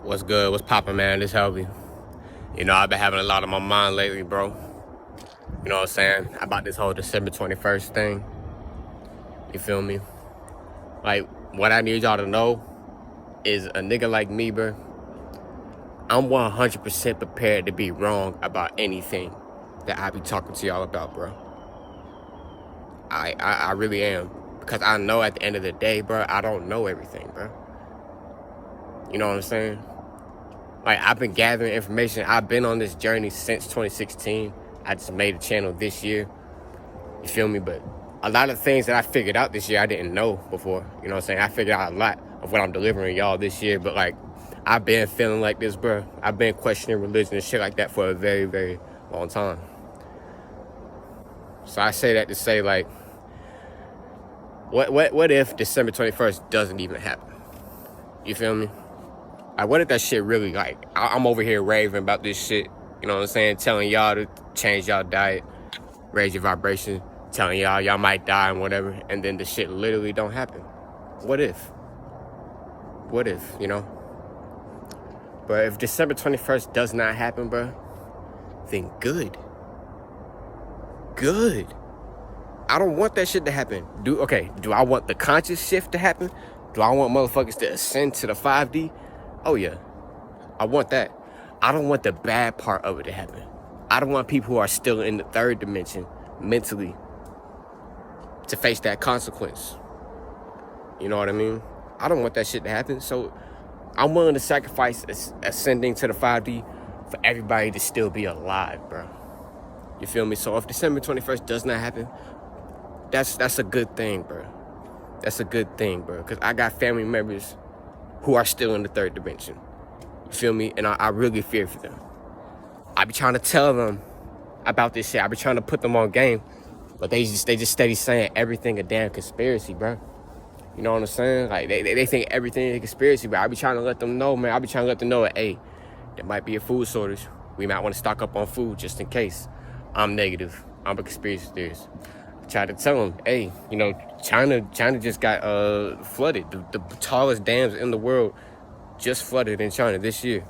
What's good? What's poppin', man? This Helvii. You know, I've been having a lot on my mind lately, bro. You know what I'm saying? About this whole December 21st thing. You feel me? Like, what I need y'all to know is a nigga like me, bro, I'm 100% prepared to be wrong about anything that I be talking to y'all about, bro. I really am. Because I know at the end of the day, bro, I don't know everything, bro. You know what I'm saying? Like, I've been gathering information. I've been on this journey since 2016. I just made a channel this year. You feel me? But a lot of things that I figured out this year, I didn't know before. You know what I'm saying? I figured out a lot of what I'm delivering y'all this year. But, like, I've been feeling like this, bro. I've been questioning religion and shit like that for a very, very long time. So I say that to say, like, what if December 21st doesn't even happen? You feel me? Like, what if that shit really, like, I'm over here raving about this shit, you know what I'm saying? Telling y'all to change y'all diet, raise your vibration, telling y'all might die and whatever, and then the shit literally don't happen. What if? What if, you know? But if December 21st does not happen, bro, then good. Good. I don't want that shit to happen. Do I want the conscious shift to happen? Do I want motherfuckers to ascend to the 5D? Oh yeah, I want that. I don't want the bad part of it to happen. I don't want people who are still in the third dimension mentally to face that consequence. You know what I mean? I don't want that shit to happen. So I'm willing to sacrifice ascending to the 5D for everybody to still be alive, bro. You feel me? So if December 21st does not happen, that's a good thing, bro. That's a good thing, bro. Because I got family members who are still in the third dimension. You feel me? And I really fear for them. I be trying to tell them about this shit. I be trying to put them on game. But they just steady saying everything a damn conspiracy, bro. You know what I'm saying? Like, they think everything is a conspiracy, but I be trying to let them know, man. I be trying to let them know, hey, there might be a food shortage. We might want to stock up on food just in case. I'm negative. I'm a conspiracy theorist. Try to tell them, hey, you know, China just got flooded. The tallest dams in the world just flooded in China this year.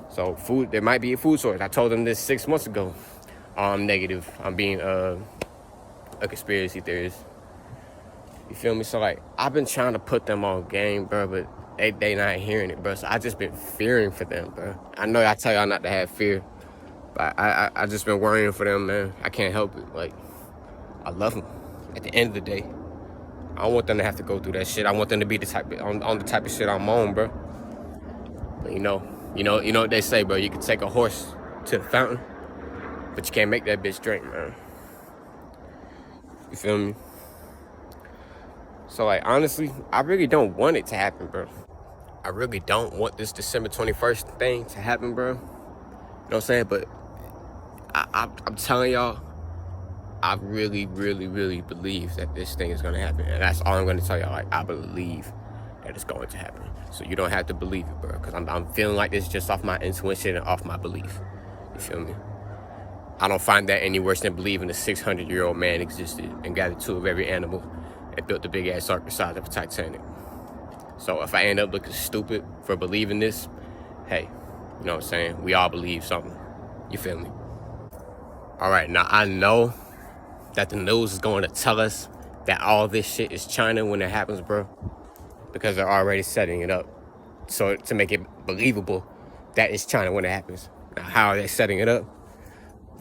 So there might be a food shortage. I told them this 6 months ago. I'm negative. I'm being a conspiracy theorist. You feel me? So, like, I've been trying to put them on game, bro, but they not hearing it, bro. So I just been fearing for them, bro. I know I tell y'all not to have fear, but I just been worrying for them, man. I can't help it. Like, I love them. At the end of the day, I don't want them to have to go through that shit. I want them to be the type of, on the type of shit I'm on, bro. But you know what they say, bro. You can take a horse to the fountain, but you can't make that bitch drink, man. You feel me? So, like, honestly, I really don't want it to happen, bro. I really don't want this December 21st thing to happen, bro. You know what I'm saying? But I'm telling y'all, I really, really, really believe that this thing is going to happen. And that's all I'm going to tell y'all. Like, I believe that it's going to happen. So you don't have to believe it, bro. Because I'm feeling like this just off my intuition and off my belief. You feel me? I don't find that any worse than believing a 600-year-old man existed and gathered two of every animal and built the big-ass ark the size of a Titanic. So if I end up looking stupid for believing this, hey, you know what I'm saying? We all believe something. You feel me? All right, now I know that the news is going to tell us that all this shit is China when it happens, bro. Because they're already setting it up. So to make it believable that it's China when it happens. Now, how are they setting it up?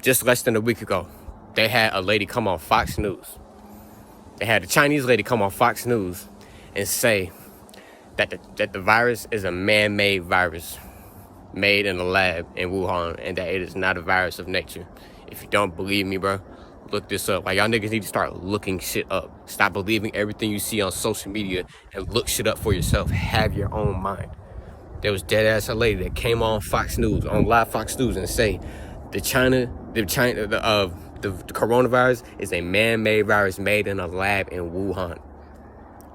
Just less than a week ago, they had a lady come on Fox News. They had a Chinese lady come on Fox News and say that the virus is a man-made virus made in a lab in Wuhan and that it is not a virus of nature. If you don't believe me, bro, look this up. Like, y'all niggas need to start looking shit up. Stop believing everything you see on social media and look shit up for yourself. Have your own mind. There was dead ass a lady that came on Fox News, on live Fox News, and say the coronavirus is a man-made virus made in a lab in Wuhan.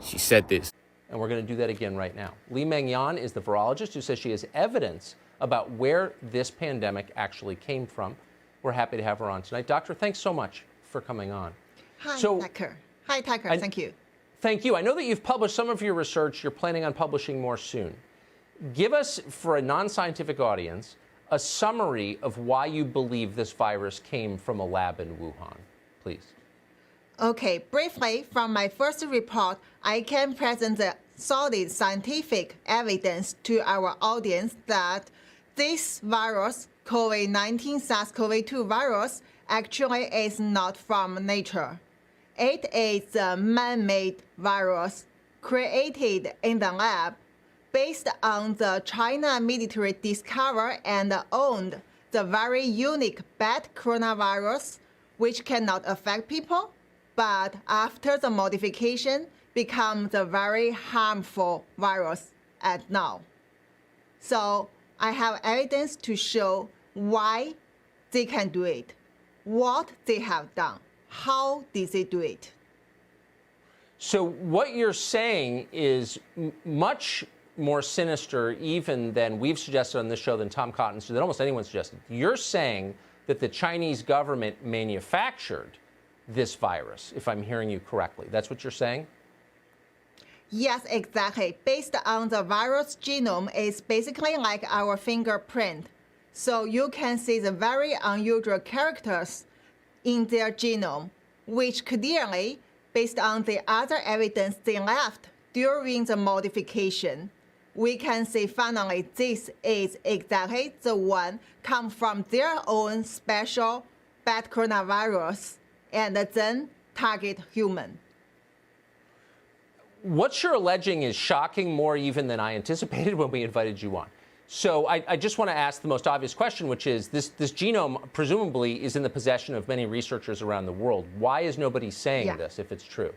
She said this. And we're going to do that again right now. Li Mengyan is the virologist who says she has evidence about where this pandemic actually came from. We're happy to have her on tonight. Doctor, thanks so much for coming on. Hi, Tucker. Hi, Tucker. Thank you. Thank you. I know that you've published some of your research. You're planning on publishing more soon. give us, for a non-scientific audience, a summary of why you believe this virus came from a lab in Wuhan, please. Okay, briefly, from my first report, I can present the solid scientific evidence to our audience that this virus, COVID-19 SARS-CoV-2 virus, actually is not from nature. It is a man-made virus created in the lab based on the China military discovered and owned the very unique bat coronavirus, which cannot affect people, but after the modification, becomes a very harmful virus at now. So I have evidence to show why they can do it, what they have done, how did they do it. So what you're saying is much more sinister even than we've suggested on this show, than Tom Cotton, than almost anyone suggested. You're saying that the Chinese government manufactured this virus, if I'm hearing you correctly. That's what you're saying? Yes, exactly. Based on the virus genome, it's basically like our fingerprint. So you can see the very unusual characters in their genome, which clearly, based on the other evidence they left during the modification, we can say finally this is exactly the one come from their own special bat coronavirus and then target human. What you're alleging is shocking more even than I anticipated when we invited you on. So I just want to ask the most obvious question, which is this genome presumably is in the possession of many researchers around the world. Why is nobody saying this if it's true?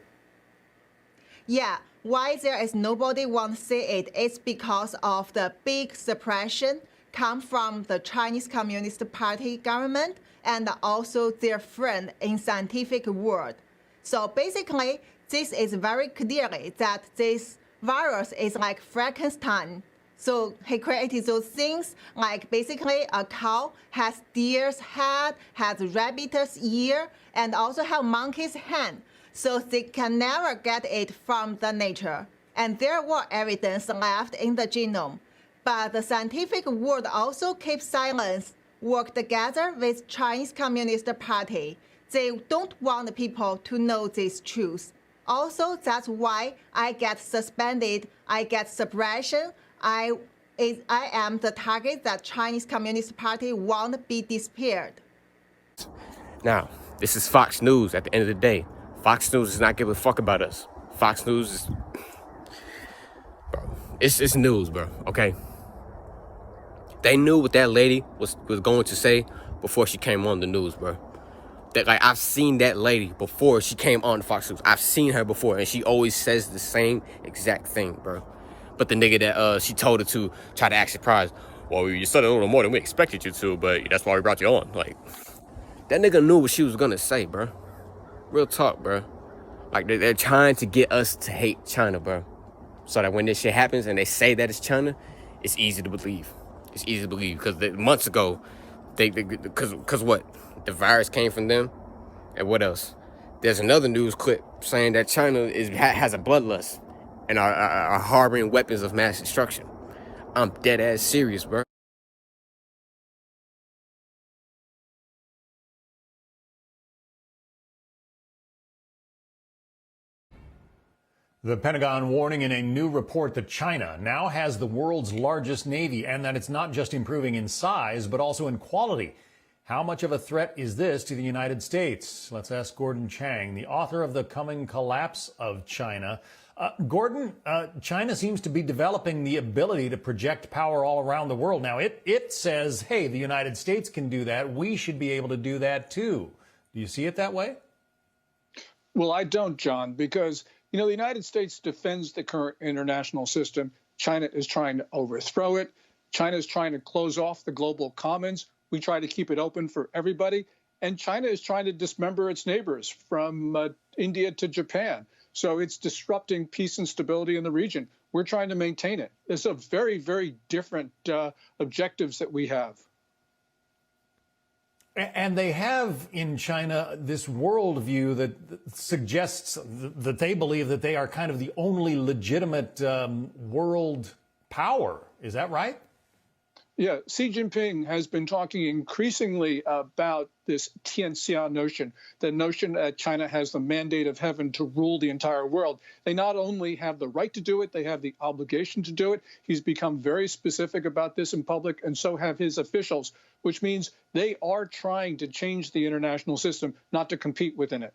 Yeah, why there is nobody want to say it is because of the big suppression come from the Chinese Communist Party government and also their friend in scientific world. So basically, this is very clearly that this virus is like Frankenstein. So he created those things like basically a cow has deer's head, has rabbit's ear, and also have monkey's hand. So they can never get it from the nature. And there were evidence left in the genome. But the scientific world also keeps silence, work together with Chinese Communist Party. They don't want people to know this truth. Also, that's why I get suspended, I get suppression. I am the target that Chinese Communist Party won't be disappeared. Now, this is Fox News at the end of the day. Fox News does not give a fuck about us. Fox News is... Bro, it's news, bro, okay? They knew what that lady was going to say before she came on the news, bro. That, like, I've seen that lady before she came on Fox News. I've seen her before, and she always says the same exact thing, bro. But the nigga that she told her to try to act surprised. Well, you said it a little more than we expected you to, but that's why we brought you on. Like, that nigga knew what she was gonna say, bro. Real talk, bro. Like, they're trying to get us to hate China, bro. So that when this shit happens and they say that it's China, it's easy to believe. It's easy to believe because months ago, because what? The virus came from them, and what else? There's another news clip saying that China has a bloodlust and are harboring weapons of mass destruction. I'm dead ass serious, bro. The Pentagon warning in a new report that China now has the world's largest Navy and that it's not just improving in size, but also in quality. How much of a threat is this to the United States? Let's ask Gordon Chang, the author of The Coming Collapse of China. Gordon, China seems to be developing the ability to project power all around the world. Now, it says, hey, the United States can do that. We should be able to do that, too. Do you see it that way? Well, I don't, John, because, you know, the United States defends the current international system. China is trying to overthrow it. China is trying to close off the global commons. We try to keep it open for everybody. And China is trying to dismember its neighbors from India to Japan. So it's disrupting peace and stability in the region. We're trying to maintain it. It's a very, very different objectives that we have. And they have in China this worldview that suggests that they believe that they are kind of the only legitimate world power. Is that right? Yeah, Xi Jinping has been talking increasingly about this Tianxia notion, the notion that China has the mandate of heaven to rule the entire world. They not only have the right to do it, they have the obligation to do it. He's become very specific about this in public, and so have his officials, which means they are trying to change the international system, not to compete within it.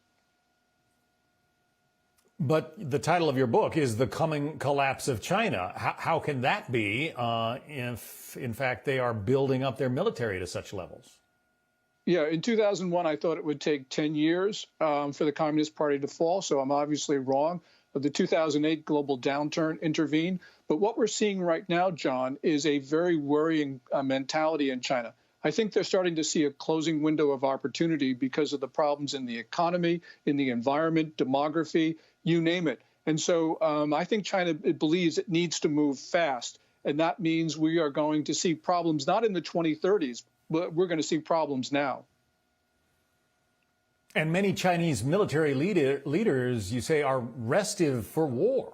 But the title of your book is The Coming Collapse of China. How can that be if, in fact, they are building up their military to such levels? Yeah, in 2001, I thought it would take 10 years for the Communist Party to fall, so I'm obviously wrong. The 2008 global downturn intervened. But what we're seeing right now, John, is a very worrying mentality in China. I think they're starting to see a closing window of opportunity because of the problems in the economy, in the environment, demography, you name it. And so I think China believes it needs to move fast. And that means we are going to see problems not in the 2030s, but we're going to see problems now. And many Chinese military leaders, you say, are restive for war.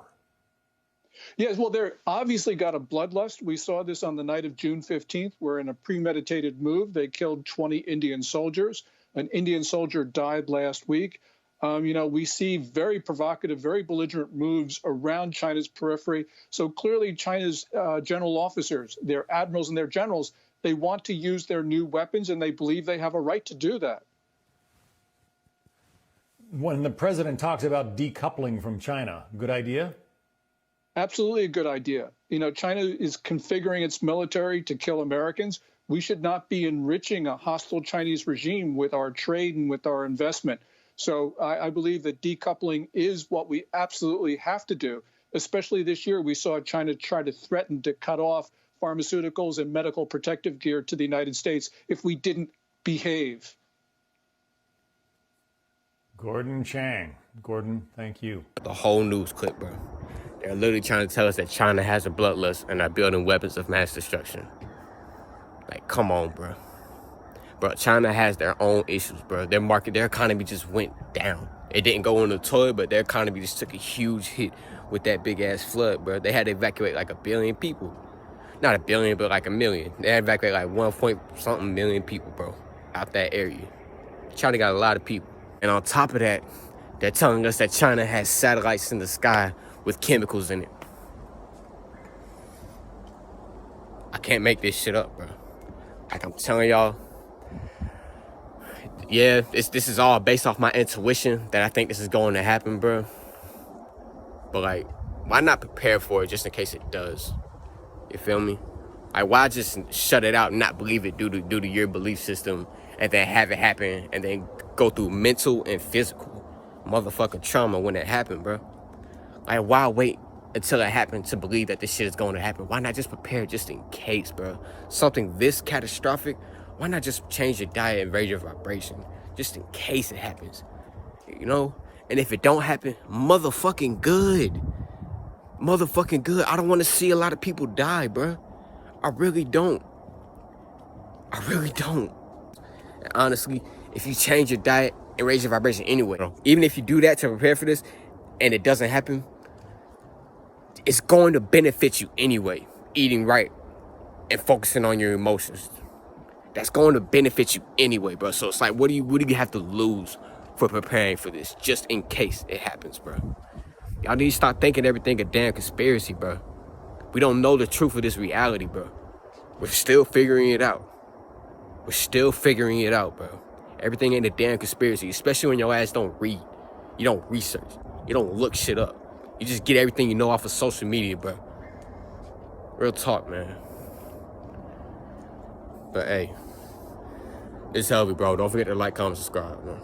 Yes, well, they're obviously got a bloodlust. We saw this on the night of June 15th, where in a premeditated move, they killed 20 Indian soldiers. An Indian soldier died last week. We see very provocative, very belligerent moves around China's periphery. So clearly China's general officers, their admirals and their generals, they want to use their new weapons, and they believe they have a right to do that. When the president talks about decoupling from China, good idea? Absolutely a good idea. China is configuring its military to kill Americans. We should not be enriching a hostile Chinese regime with our trade and with our investment. So I believe that decoupling is what we absolutely have to do. Especially this year, we saw China try to threaten to cut off pharmaceuticals and medical protective gear to the United States if we didn't behave. Gordon Chang. Gordon, thank you. The whole news clip, bro. They're literally trying to tell us that China has a bloodlust and are building weapons of mass destruction. Like, come on, bro. Bro, China has their own issues, bro. Their economy just went down. It didn't go in the toilet, but their economy just took a huge hit with that big-ass flood, bro. They had to evacuate like 1 billion people. Not 1 billion, but like 1 million. They had to evacuate like 1-point-something million people, bro, out that area. China got a lot of people. And on top of that, they're telling us that China has satellites in the sky with chemicals in it. I can't make this shit up, bro. Like I'm telling y'all, yeah, this is all based off my intuition that I think this is going to happen, bro. But like, why not prepare for it just in case it does? You feel me? Like, why just shut it out and not believe it due to your belief system, and then have it happen, and then go through mental and physical motherfucking trauma when it happened, bro? Like, why wait until it happened to believe that this shit is going to happen? Why not just prepare just in case, bro? Something this catastrophic, why not just change your diet and raise your vibration just in case it happens? And if it don't happen, motherfucking good. Motherfucking good. I don't want to see a lot of people die, bro. I really don't. And honestly, if you change your diet and raise your vibration anyway, even if you do that to prepare for this and it doesn't happen, it's going to benefit you anyway. Eating right and focusing on your emotions. That's going to benefit you anyway, bro. So it's like, what do you have to lose for preparing for this just in case it happens, bro? Y'all need to stop thinking everything a damn conspiracy, bro. We don't know the truth of this reality, bro. We're still figuring it out. Bro. Everything ain't a damn conspiracy, especially when your ass don't read. You don't research. You don't look shit up. You just get everything you know off of social media, bro. Real talk, man. But hey, it's Helvii, bro. Don't forget to like, comment, subscribe, man.